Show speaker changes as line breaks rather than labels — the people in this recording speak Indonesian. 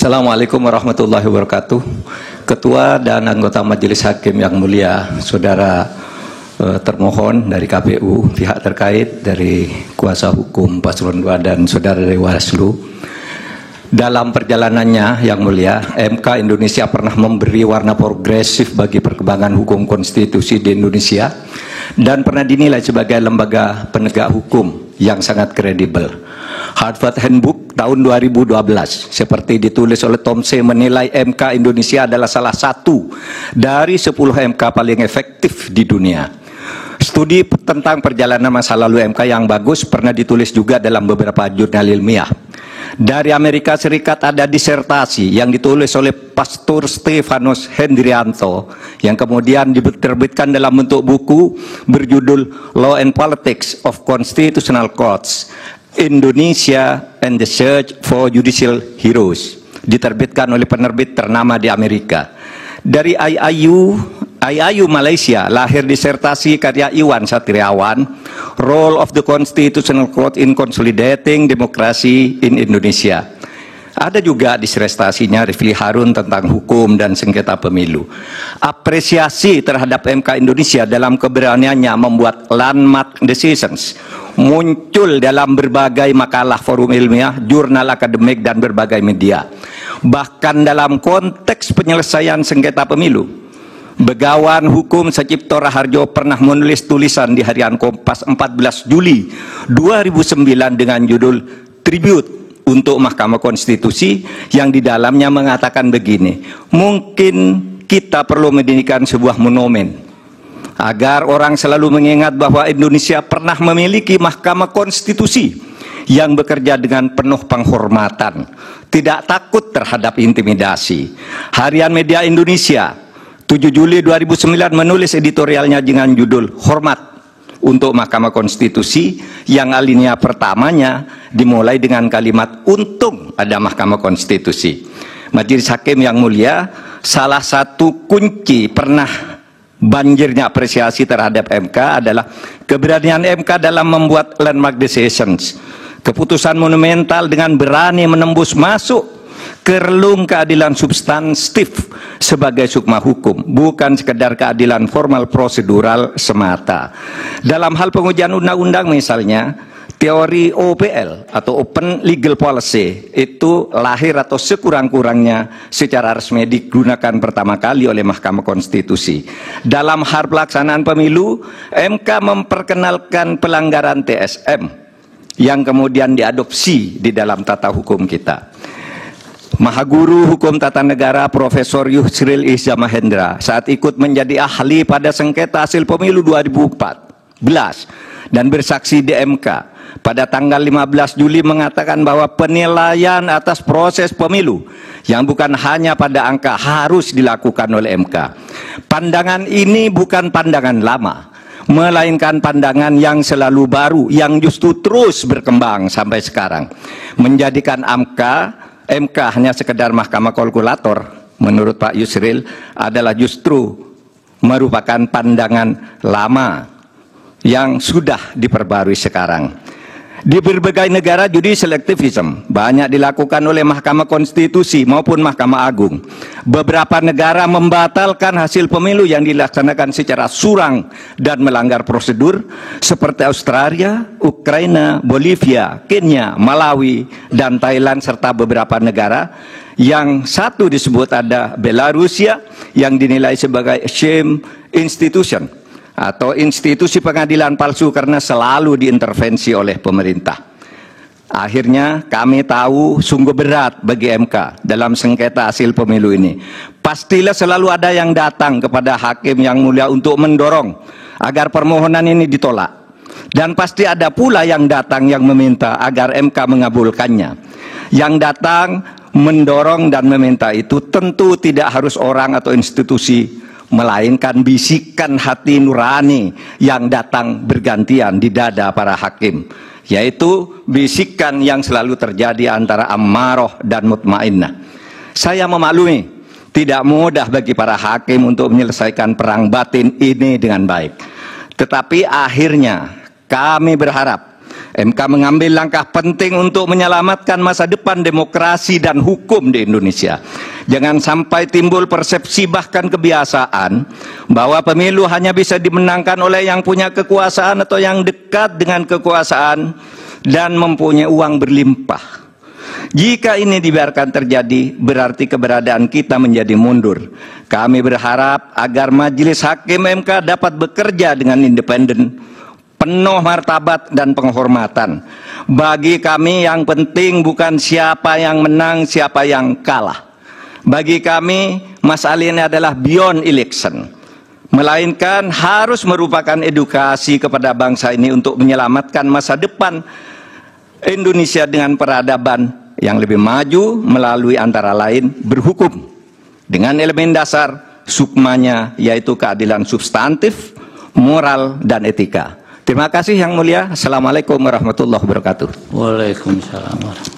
Assalamualaikum warahmatullahi wabarakatuh. Ketua dan anggota Majelis Hakim yang mulia, saudara termohon dari KPU, pihak terkait dari kuasa hukum Paslon 2 dan saudara dari Bawaslu. Dalam perjalanannya yang mulia, MK Indonesia pernah memberi warna progresif bagi perkembangan hukum konstitusi di Indonesia dan pernah dinilai sebagai lembaga penegak hukum yang sangat kredibel. Harvard Handbook tahun 2012 seperti ditulis oleh Tom C. menilai MK Indonesia adalah salah satu dari 10 MK paling efektif di dunia. Studi tentang perjalanan masa lalu MK yang bagus pernah ditulis juga dalam beberapa jurnal ilmiah. Dari Amerika Serikat ada disertasi yang ditulis oleh Pastor Stefanus Hendrianto yang kemudian diterbitkan dalam bentuk buku berjudul Law and Politics of Constitutional Courts, Indonesia and the Search for Judicial Heroes, diterbitkan oleh penerbit ternama di Amerika. Dari IAIU Malaysia lahir disertasi karya Iwan Satriawan, Role of the Constitutional Court in Consolidating Democracy in Indonesia. Ada juga disertasinya Rifli Harun tentang hukum dan sengketa pemilu. Apresiasi terhadap MK Indonesia dalam keberaniannya membuat landmark decisions muncul dalam berbagai makalah forum ilmiah, jurnal akademik, dan berbagai media. Bahkan dalam konteks penyelesaian sengketa pemilu, Begawan Hukum Sacipto Raharjo pernah menulis tulisan di harian Kompas 14 Juli 2009 dengan judul Tribute untuk Mahkamah Konstitusi, yang di dalamnya mengatakan begini: mungkin kita perlu mendirikan sebuah monumen agar orang selalu mengingat bahwa Indonesia pernah memiliki Mahkamah Konstitusi yang bekerja dengan penuh penghormatan, tidak takut terhadap intimidasi. Harian Media Indonesia 7 Juli 2009 menulis editorialnya dengan judul Hormat untuk Mahkamah Konstitusi, yang alinea pertamanya dimulai dengan kalimat untung ada Mahkamah Konstitusi. Majelis Hakim yang mulia, salah satu kunci pernah banjirnya apresiasi terhadap MK adalah keberanian MK dalam membuat landmark decisions, keputusan monumental dengan berani menembus masuk ke relung keadilan substantif sebagai sukma hukum, bukan sekedar keadilan formal prosedural semata. Dalam hal pengujian undang-undang misalnya, teori OPL atau Open Legal Policy itu lahir atau sekurang-kurangnya secara resmi digunakan pertama kali oleh Mahkamah Konstitusi. Dalam hal pelaksanaan pemilu, MK memperkenalkan pelanggaran TSM yang kemudian diadopsi di dalam tata hukum kita. Mahaguru Hukum Tata Negara Profesor Yusril Iza Mahendra saat ikut menjadi ahli pada sengketa hasil pemilu 2014 dan bersaksi di MK pada tanggal 15 Juli mengatakan bahwa penilaian atas proses pemilu yang bukan hanya pada angka harus dilakukan oleh MK. Pandangan ini bukan pandangan lama, melainkan pandangan yang selalu baru, yang justru terus berkembang sampai sekarang, menjadikan MK hanya sekedar mahkamah kalkulator. Menurut Pak Yusril adalah justru merupakan pandangan lama yang sudah diperbarui sekarang. Di berbagai negara judicial activism banyak dilakukan oleh Mahkamah Konstitusi maupun Mahkamah Agung. Beberapa negara membatalkan hasil pemilu yang dilaksanakan secara curang dan melanggar prosedur seperti Australia, Ukraina, Bolivia, Kenya, Malawi, dan Thailand, serta beberapa negara yang satu disebut ada Belarusia yang dinilai sebagai shame institution atau institusi pengadilan palsu karena selalu diintervensi oleh pemerintah. Akhirnya kami tahu sungguh berat bagi MK dalam sengketa hasil pemilu ini. Pastilah selalu ada yang datang kepada hakim yang mulia untuk mendorong agar permohonan ini ditolak. Dan pasti ada pula yang datang yang meminta agar MK mengabulkannya. Yang datang mendorong dan meminta itu tentu tidak harus orang atau institusi, melainkan bisikan hati nurani yang datang bergantian di dada para hakim, yaitu bisikan yang selalu terjadi antara ammaroh dan mutmainnah. Saya memaklumi tidak mudah bagi para hakim untuk menyelesaikan perang batin ini dengan baik, tetapi akhirnya kami berharap MK mengambil langkah penting untuk menyelamatkan masa depan demokrasi dan hukum di Indonesia. Jangan sampai timbul persepsi bahkan kebiasaan bahwa pemilu hanya bisa dimenangkan oleh yang punya kekuasaan atau yang dekat dengan kekuasaan dan mempunyai uang berlimpah. Jika ini dibiarkan terjadi, berarti keberadaan kita menjadi mundur. Kami berharap agar Majelis Hakim MK dapat bekerja dengan independen, penuh martabat dan penghormatan. Bagi kami yang penting bukan siapa yang menang, siapa yang kalah. Bagi kami, masalah ini adalah beyond election, melainkan harus merupakan edukasi kepada bangsa ini untuk menyelamatkan masa depan Indonesia dengan peradaban yang lebih maju melalui antara lain berhukum dengan elemen dasar sukmanya, yaitu keadilan substantif, moral, dan etika. Terima kasih Yang Mulia. Assalamualaikum warahmatullahi wabarakatuh.
Waalaikumsalam.